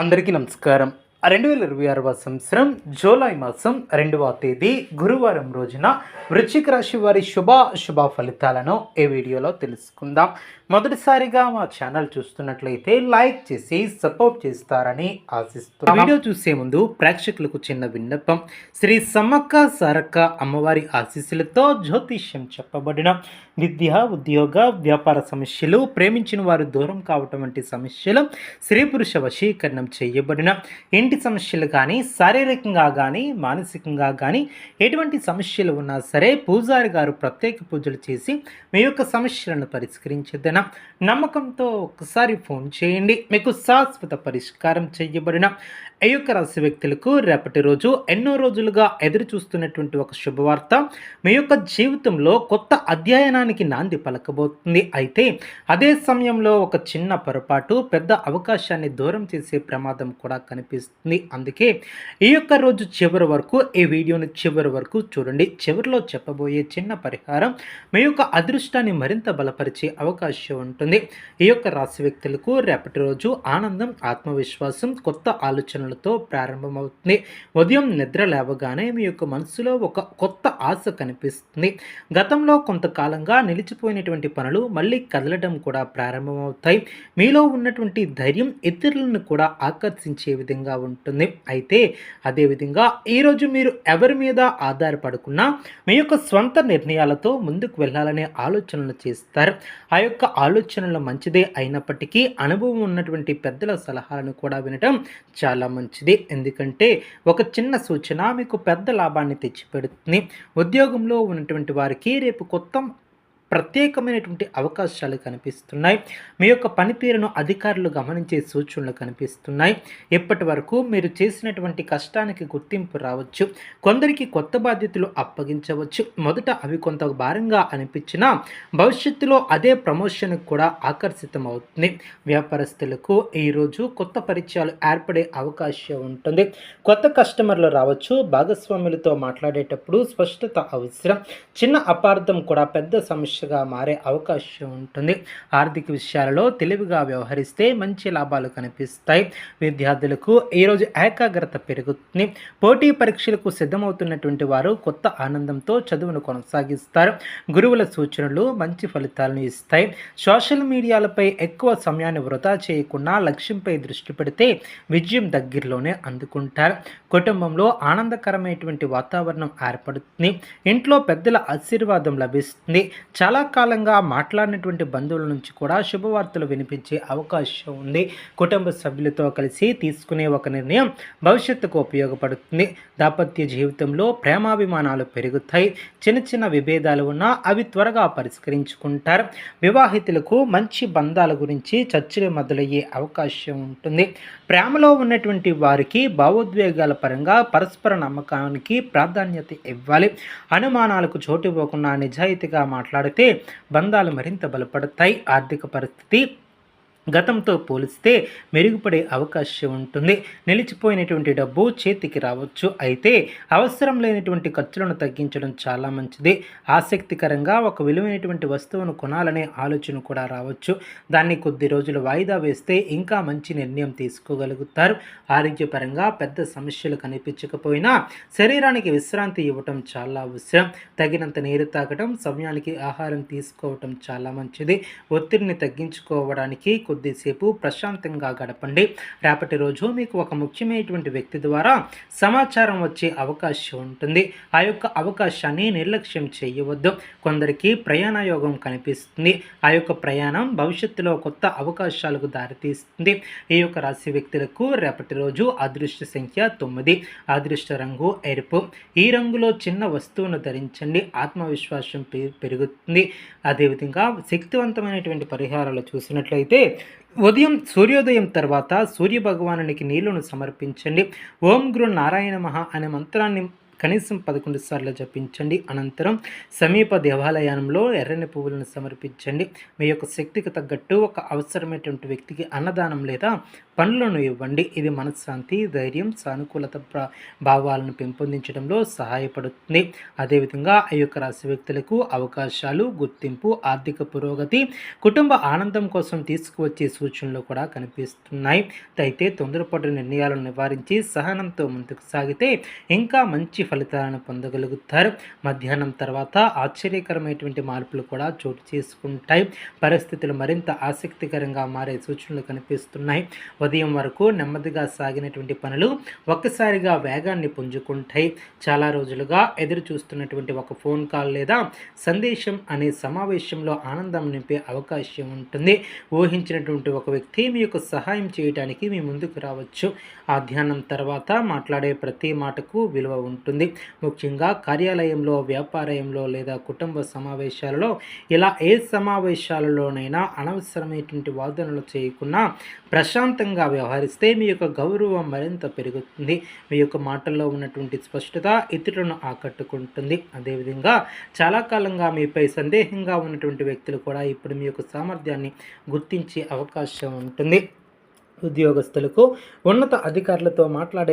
అందరికీ నమస్కారం. 2026వ సంవత్సరం జూలై మాసం 2వ తేదీ గురువారం రోజున వృశ్చిక రాశి వారి శుభ ఫలితాలను ఈ వీడియోలో తెలుసుకుందాం. మొదటిసారిగా మా ఛానల్ చూస్తున్నట్లయితే లైక్ చేసి సపోర్ట్ చేస్తారని ఆశిస్తున్నాం. వీడియో చూసే ముందు ప్రేక్షకులకు చిన్న విన్నపం. శ్రీ సమ్మక్క సారక్క అమ్మవారి ఆశీస్సులతో జ్యోతిష్యం చెప్పబడిన విద్య, ఉద్యోగ, వ్యాపార సమస్యలు, ప్రేమించిన వారు దూరం కావటం వంటి సమస్యలు, స్త్రీ పురుష వశీకరణం చేయబడిన ఇంటి సమస్యలు కానీ, శారీరకంగా కానీ, మానసికంగా కానీ ఎటువంటి సమస్యలు ఉన్నా సరే పూజారి గారు ప్రత్యేక పూజలు చేసి మీ యొక్క సమస్యలను పరిష్కరించేదన నమ్మకంతో ఒక్కసారి ఫోన్ చేయండి. మీకు శాశ్వత పరిష్కారం చేయబడిన ఈ యొక్క రాశి వ్యక్తులకు రేపటి రోజు ఎన్నో రోజులుగా ఎదురు చూస్తున్నటువంటి ఒక శుభవార్త మీ యొక్క జీవితంలో కొత్త అధ్యయనానికి నాంది పలకబోతుంది. అయితే అదే సమయంలో ఒక చిన్న పొరపాటు పెద్ద అవకాశాన్ని దూరం చేసే ప్రమాదం కూడా కనిపిస్తుంది. అందుకే ఈ యొక్క రోజు చివరి వరకు ఈ వీడియోని చివరి వరకు చూడండి. చివరిలో చెప్పబోయే చిన్న పరిహారం మీ యొక్క అదృష్టాన్ని మరింత బలపరిచే అవకాశం ఉంటుంది. ఈ యొక్క రాశి వ్యక్తులకు రేపటి రోజు ఆనందం, ఆత్మవిశ్వాసం, కొత్త ఆలోచనలతో ప్రారంభమవుతుంది. ఉదయం నిద్ర లేవగానే మీ యొక్క మనసులో ఒక కొత్త ఆశ కనిపిస్తుంది. గతంలో కొంతకాలంగా నిలిచిపోయినటువంటి పనులు మళ్ళీ కదలడం కూడా ప్రారంభమవుతాయి. మీలో ఉన్నటువంటి ధైర్యం ఇతరులను కూడా ఆకర్షించే విధంగా ఉంటుంది. అయితే అదేవిధంగా ఈరోజు మీరు ఎవరి మీద ఆధారపడకుండా మీ యొక్క స్వంత నిర్ణయాలతో ముందుకు వెళ్ళాలనే ఆలోచనలు చేస్తారు. ఆ యొక్క ఆలోచనలు మంచిదే అయినప్పటికీ అనుభవం ఉన్నటువంటి పెద్దల సలహాలను కూడా వినటం చాలా మంచిది. ఎందుకంటే ఒక చిన్న సూచన మీకు పెద్ద లాభాన్ని తెచ్చిపెడుతుంది. ఉద్యోగంలో ఉన్నటువంటి వారికి రేపు కొత్త ప్రత్యేకమైనటువంటి అవకాశాలు కనిపిస్తున్నాయి. మీ యొక్క పనితీరును అధికారులు గమనించే సూచనలు కనిపిస్తున్నాయి. ఇప్పటి వరకు మీరు చేసినటువంటి కష్టానికి గుర్తింపు రావచ్చు. కొందరికి కొత్త బాధ్యతలు అప్పగించవచ్చు. మొదట అవి కొంత భారంగా అనిపించినా భవిష్యత్తులో అదే ప్రమోషన్కి కూడా ఆకర్షితమవుతుంది. వ్యాపారస్తులకు ఈరోజు కొత్త పరిచయాలు ఏర్పడే అవకాశం ఉంటుంది. కొత్త కస్టమర్లు రావచ్చు. భాగస్వాములతో మాట్లాడేటప్పుడు స్పష్టత అవసరం. చిన్న అపార్థం కూడా పెద్ద సమస్యగా మారే అవకాశం ఉంటుంది. ఆర్థిక విషయాలలో తెలివిగా వ్యవహరిస్తే మంచి లాభాలు కనిపిస్తాయి. విద్యార్థులకు ఈరోజు ఏకాగ్రత పెరుగుతుంది. పోటీ పరీక్షలకు సిద్ధమవుతున్నటువంటి వారు కొత్త ఆనందంతో చదువును కొనసాగిస్తారు. గురువుల సూచనలు మంచి ఫలితాలను ఇస్తాయి. సోషల్ మీడియాలపై ఎక్కువ సమయాన్ని వృధా చేయకుండా లక్ష్యంపై దృష్టి పెడితే విజయం దగ్గరలోనే అందుకుంటారు. కుటుంబంలో ఆనందకరమైనటువంటి వాతావరణం ఏర్పడుతుంది. ఇంట్లో పెద్దల ఆశీర్వాదం లభిస్తుంది. చాలా కాలంగా మాట్లాడినటువంటి బంధువుల నుంచి కూడా శుభవార్తలు వినిపించే అవకాశం ఉంది. కుటుంబ సభ్యులతో కలిసి తీసుకునే ఒక నిర్ణయం భవిష్యత్తుకు ఉపయోగపడుతుంది. దాంపత్య జీవితంలో ప్రేమాభిమానాలు పెరుగుతాయి. చిన్న చిన్న విభేదాలు ఉన్నా అవి త్వరగా పరిష్కరించుకుంటారు. వివాహితులకు మంచి బంధాల గురించి చర్చలు మొదలయ్యే అవకాశం ఉంటుంది. ప్రేమలో ఉన్నటువంటి వారికి భావోద్వేగాల పరంగా పరస్పర నమ్మకానికి ప్రాధాన్యత ఇవ్వాలి. అనుమానాలకు చోటు ఇవ్వకుండా నిజాయితీగా మాట్లాడితే బంధాలు మరింత బలపడతాయి. ఆర్థిక పరిస్థితి గతంతో పోలిస్తే మెరుగుపడే అవకాశం ఉంటుంది. నిలిచిపోయినటువంటి డబ్బు చేతికి రావచ్చు. అయితే అవసరం లేనటువంటి ఖర్చులను తగ్గించడం చాలా మంచిది. ఆసక్తికరంగా ఒక విలువైనటువంటి వస్తువును కొనాలనే ఆలోచన కూడా రావచ్చు. దాన్ని కొద్ది రోజులు వాయిదా వేస్తే ఇంకా మంచి నిర్ణయం తీసుకోగలుగుతారు. ఆరోగ్యపరంగా పెద్ద సమస్యలు కనిపించకపోయినా శరీరానికి విశ్రాంతి ఇవ్వటం చాలా అవసరం. తగినంత నీరు తాగడం, సమయానికి ఆహారం తీసుకోవటం చాలా మంచిది. ఒత్తిడిని తగ్గించుకోవడానికి కొద్దిసేపు ప్రశాంతంగా గడపండి. రేపటి రోజు మీకు ఒక ముఖ్యమైనటువంటి వ్యక్తి ద్వారా సమాచారం వచ్చే అవకాశం ఉంటుంది. ఆ యొక్క అవకాశాన్ని నిర్లక్ష్యం చేయవద్దు. కొందరికి ప్రయాణ యోగం కనిపిస్తుంది. ఆ యొక్క ప్రయాణం భవిష్యత్తులో కొత్త అవకాశాలకు దారితీస్తుంది. ఈ యొక్క రాశి వ్యక్తులకు రేపటి రోజు అదృష్ట సంఖ్య 9, అదృష్ట రంగు ఎరుపు. ఈ రంగులో చిన్న వస్తువును ధరించండి. ఆత్మవిశ్వాసం పెరుగుతుంది. అదేవిధంగా శక్తివంతమైనటువంటి పరిహారాలు చూసినట్లయితే ఉదయం సూర్యోదయం తర్వాత సూర్య భగవానునికి నీళ్లను సమర్పించండి. ఓం గురు నారాయణ మహా అనే మంత్రాన్ని కనీసం 11 సార్లు జపించండి. అనంతరం సమీప దేవాలయంలో ఎర్రని పువ్వులను సమర్పించండి. మీ యొక్క శక్తికి తగ్గట్టు ఒక అవసరమైనటువంటి వ్యక్తికి అన్నదానం లేదా పండ్లను ఇవ్వండి. ఇది మనశ్శాంతి, ధైర్యం, సానుకూలత భావాలను పెంపొందించడంలో సహాయపడుతుంది. అదేవిధంగా ఈ యొక్క రాశి వ్యక్తులకు అవకాశాలు, గుర్తింపు, ఆర్థిక పురోగతి, కుటుంబ ఆనందం కోసం తీసుకువచ్చే సూచనలు కూడా కనిపిస్తున్నాయి. అయితే తొందరపాటు నిర్ణయాలను నివారించి సహనంతో ముందుకు సాగితే ఇంకా మంచి ఫలితాలను పొందగలుగుతారు. మధ్యాహ్నం తర్వాత ఆశ్చర్యకరమైనటువంటి మార్పులు కూడా చోటు చేసుకుంటాయి. పరిస్థితులు మరింత ఆసక్తికరంగా మారే సూచనలు కనిపిస్తున్నాయి. ఉదయం వరకు నెమ్మదిగా సాగినటువంటి పనులు ఒక్కసారిగా వేగాన్ని పుంజుకుంటాయి. చాలా రోజులుగా ఎదురు చూస్తున్నటువంటి ఒక ఫోన్ కాల్ లేదా సందేశం అనే సమావేశంలో ఆనందం నింపే అవకాశం ఉంటుంది. ఊహించినటువంటి ఒక వ్యక్తి మీ యొక్క సహాయం చేయడానికి మీ ముందుకు రావచ్చు. ఆ ధ్యానం తర్వాత మాట్లాడే ప్రతి మాటకు విలువ ఉంటుంది. ముఖ్యంగా కార్యాలయంలో, వ్యాపారంలో లేదా కుటుంబ సమావేశాలలో ఇలా ఏ సమావేశాలలోనైనా అనవసరమైనటువంటి వాదనలు చేయకుండా ప్రశాంతంగా వ్యవహరిస్తే మీ యొక్క గౌరవం మరింత పెరుగుతుంది. మీ యొక్క మాటల్లో ఉన్నటువంటి స్పష్టత ఇతరులను ఆకట్టుకుంటుంది. అదేవిధంగా చాలా కాలంగా మీపై సందేహంగా ఉన్నటువంటి వ్యక్తులు కూడా ఇప్పుడు మీ యొక్క సామర్థ్యాన్ని గుర్తించే అవకాశం ఉంటుంది. ఉద్యోగస్తులకు ఉన్నత అధికారులతో మాట్లాడే